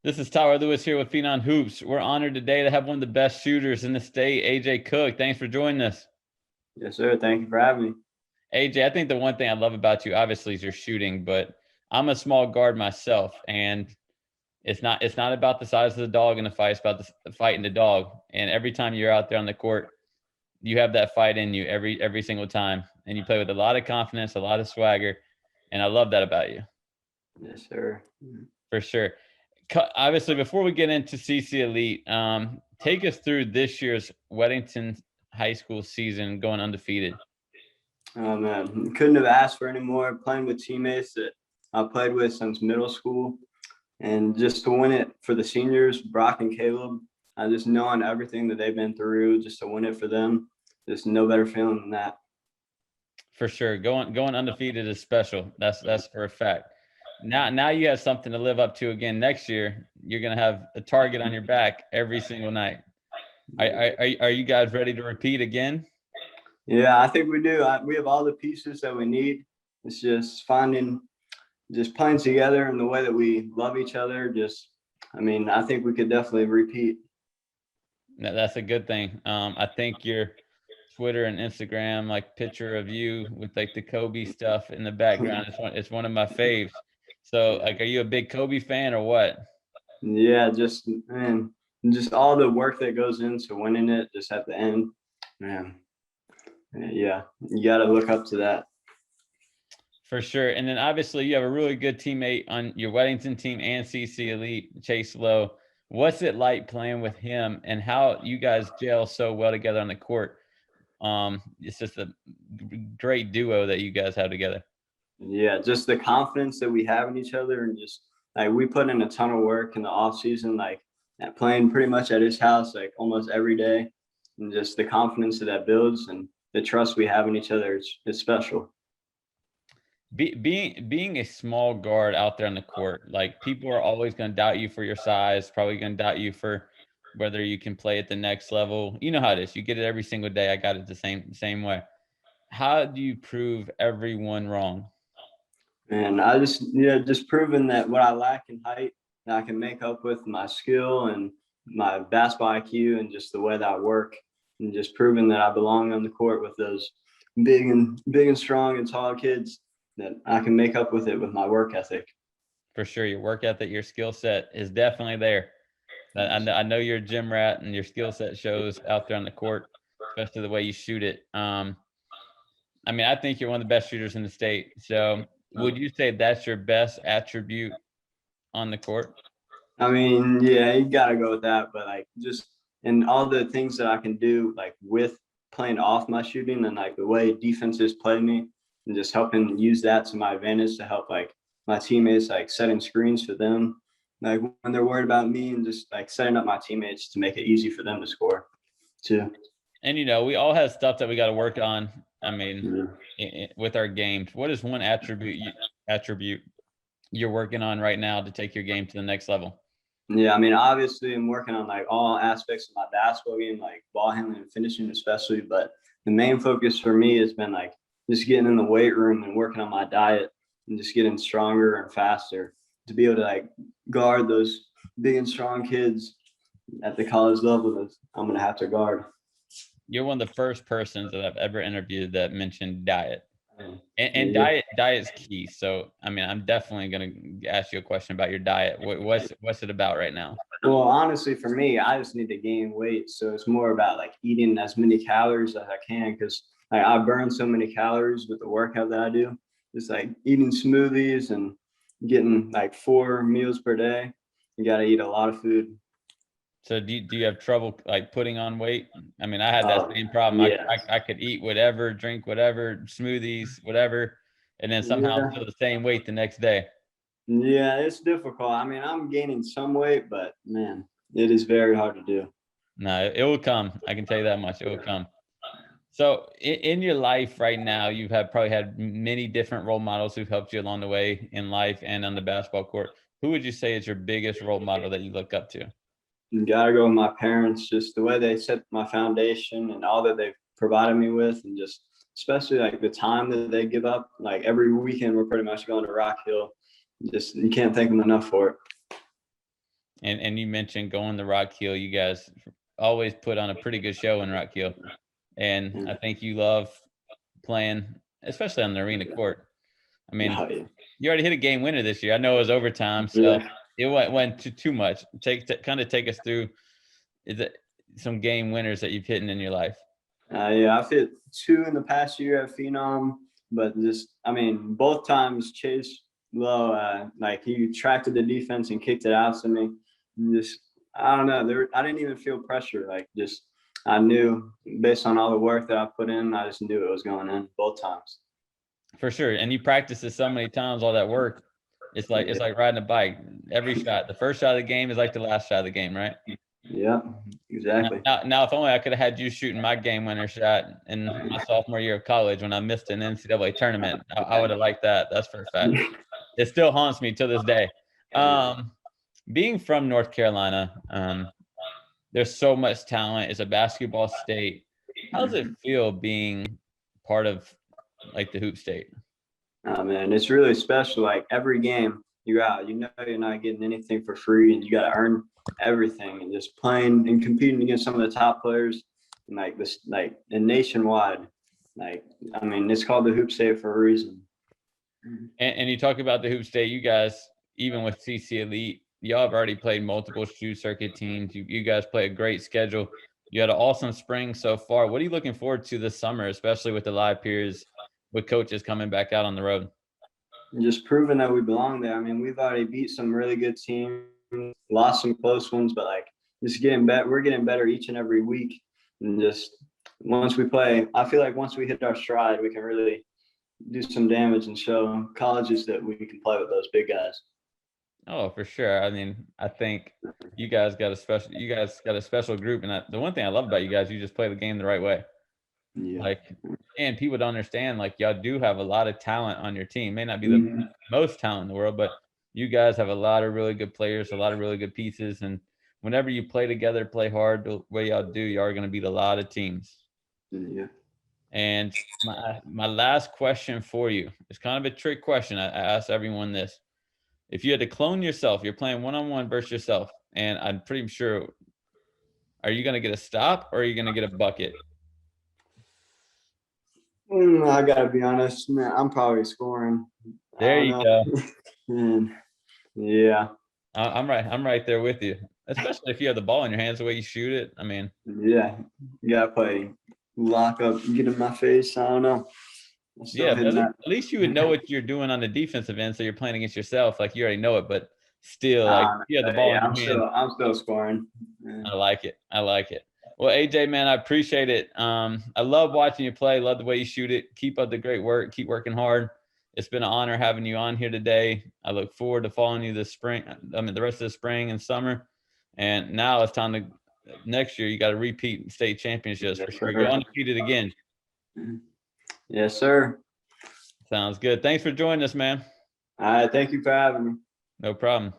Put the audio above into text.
This is Tyler Lewis here with Phenom Hoops. We're honored today to have one of the best shooters in the state, AJ Cook. Thanks for joining us. Yes, sir. Thank you for having me. AJ, I think the one thing I love about you, obviously, is your shooting, but I'm a small guard myself, and it's not about the size of the dog in the fight. It's about the fighting the dog. And every time you're out there on the court, you have that fight in you every single time, and you play with a lot of confidence, a lot of swagger, and I love that about you. Yes, sir. For sure. Obviously, before we get into CC Elite, take us through this year's Weddington High School season going undefeated. Oh man, couldn't have asked for any more. Playing with teammates that I played with since middle school, and just to win it for the seniors, Brock and Caleb. I just knowing everything that they've been through, just to win it for them, just no better feeling than that. For sure, going undefeated is special. That's for a fact. Now you have something to live up to again next year. You're gonna have a target on your back every single night. Are you guys ready to repeat again? Yeah, I think we do. We have all the pieces that we need. It's just playing together in the way that we love each other. I think we could definitely repeat. That's a good thing. I think your Twitter and Instagram like picture of you with like the Kobe stuff in the background. It's one of my faves. So like, are you a big Kobe fan or what? Yeah, just all the work that goes into winning it just at the end, man. Yeah, you got to look up to that. For sure. And then obviously you have a really good teammate on your Weddington team and CC Elite, Chase Lowe. What's it like playing with him, and how you guys gel so well together on the court? It's just a great duo that you guys have together. Yeah, just the confidence that we have in each other, and just like we put in a ton of work in the off season, like playing pretty much at his house, like almost every day, and just the confidence that builds and the trust we have in each other is special. Being a small guard out there on the court, like people are always going to doubt you for your size, probably going to doubt you for whether you can play at the next level. You know how it is. You get it every single day. I got it the same way. How do you prove everyone wrong? And I just proving that what I lack in height, that I can make up with my skill and my basketball IQ and just the way that I work, and just proving that I belong on the court with those big and strong and tall kids, that I can make up with it with my work ethic. For sure, your work ethic, your skill set is definitely there. I know you're a gym rat, and your skill set shows out there on the court, especially the way you shoot it. I think you're one of the best shooters in the state. So, would you say that's your best attribute on the court? I mean, yeah, you gotta go with that, but like just and all the things that I can do, like with playing off my shooting and like the way defenses play me, and just helping use that to my advantage to help like my teammates, like setting screens for them, like when they're worried about me, and just like setting up my teammates to make it easy for them to score too. And we all have stuff that we got to work on. Yeah. With our games, what is one attribute you're working on right now to take your game to the next level? Yeah, I mean, obviously, I'm working on like all aspects of my basketball game, like ball handling and finishing, especially. But the main focus for me has been like just getting in the weight room and working on my diet and just getting stronger and faster to be able to like guard those big and strong kids at the college level that I'm gonna have to guard. You're one of the first persons that I've ever interviewed that mentioned diet. And Yeah. diet's key. So I'm definitely gonna ask you a question about your diet. What's it about right now? Well, honestly, for me, I just need to gain weight, so it's more about like eating as many calories as I can, because like I burn so many calories with the workout that I do. Just like eating smoothies and getting like 4 meals per day. You got to eat a lot of food. So do you have trouble like putting on weight? I had that same problem. Yeah. I could eat whatever, drink whatever, smoothies, whatever, and then somehow Yeah. feel the same weight the next day. Yeah, it's difficult. I mean, I'm gaining some weight, but man, it is very hard to do. No, it will come. I can tell you that much. It will come. So in your life right now, you've probably had many different role models who've helped you along the way in life and on the basketball court. Who would you say is your biggest role model that you look up to? You gotta go with my parents, just the way they set my foundation and all that they've provided me with, and just especially like the time that they give up. Like every weekend, we're pretty much going to Rock Hill. Just you can't thank them enough for it. And you mentioned going to Rock Hill. You guys always put on a pretty good show in Rock Hill. And I think you love playing, especially on the arena court. I mean, Oh, yeah. you already hit a game winner this year. I know it was overtime, so Yeah. it went too much. Kind of take us through some game winners that you've hit in your life. Yeah, I've hit 2 in the past year at Phenom, but both times Chase Lowe, like he tracted the defense and kicked it out to me. And just, I don't know, I didn't even feel pressure. Like just, I knew based on all the work that I put in, I just knew it was going in both times. For sure, and you practice it so many times, all that work. It's like riding a bike. Every shot, the first shot of the game is like the last shot of the game, right? Yeah, exactly. Now, if only I could have had you shooting my game winner shot in my sophomore year of college when I missed an NCAA tournament. I would have liked that. That's for a fact. It still haunts me to this day. Being from North Carolina, there's so much talent. It's a basketball state. How does it feel being part of like the Hoop State? Oh man, it's really special. Like every game you're out, you know you're not getting anything for free, and you got to earn everything. And just playing and competing against some of the top players, and like this, like and nationwide. Like it's called the Hoop State for a reason. And you talk about the Hoop State. You guys, even with CC Elite, y'all have already played multiple shoe circuit teams. You guys play a great schedule. You had an awesome spring so far. What are you looking forward to this summer, especially with the live peers, with coaches coming back out on the road? Just proving that we belong there. We've already beat some really good teams, lost some close ones, but like just getting better. We're getting better each and every week. And just once we play, I feel like once we hit our stride, we can really do some damage and show colleges that we can play with those big guys. Oh, for sure. I think you guys got a special group. And the one thing I love about you guys, you just play the game the right way. Yeah. And people don't understand, like, y'all do have a lot of talent on your team. May not be the most talent in the world, but you guys have a lot of really good players, a lot of really good pieces. And whenever you play together, play hard the way y'all do, y'all are going to beat a lot of teams. Yeah. And my last question for you is kind of a trick question. I ask everyone this. If you had to clone yourself, you're playing one-on-one versus yourself, and I'm pretty sure, are you going to get a stop or are you going to get a bucket? I gotta be honest, man. I'm probably scoring. There you go. Man, yeah. I'm right there with you, especially if you have the ball in your hands, the way you shoot it. Yeah, you gotta play lock up, get in my face. I don't know. Yeah, but at least you would know what you're doing on the defensive end, so you're playing against yourself. Like you already know it, but still, like you have the ball in your hand. I'm still scoring. Yeah. I like it. Well, AJ, man, I appreciate it. I love watching you play. Love the way you shoot it. Keep up the great work. Keep working hard. It's been an honor having you on here today. I look forward to following you this spring. The rest of the spring and summer. And now it's time to next year. You got to repeat state championships for sure. Go undefeated again. Yes, sir. Sounds good. Thanks for joining us, man. All right. Thank you for having me. No problem.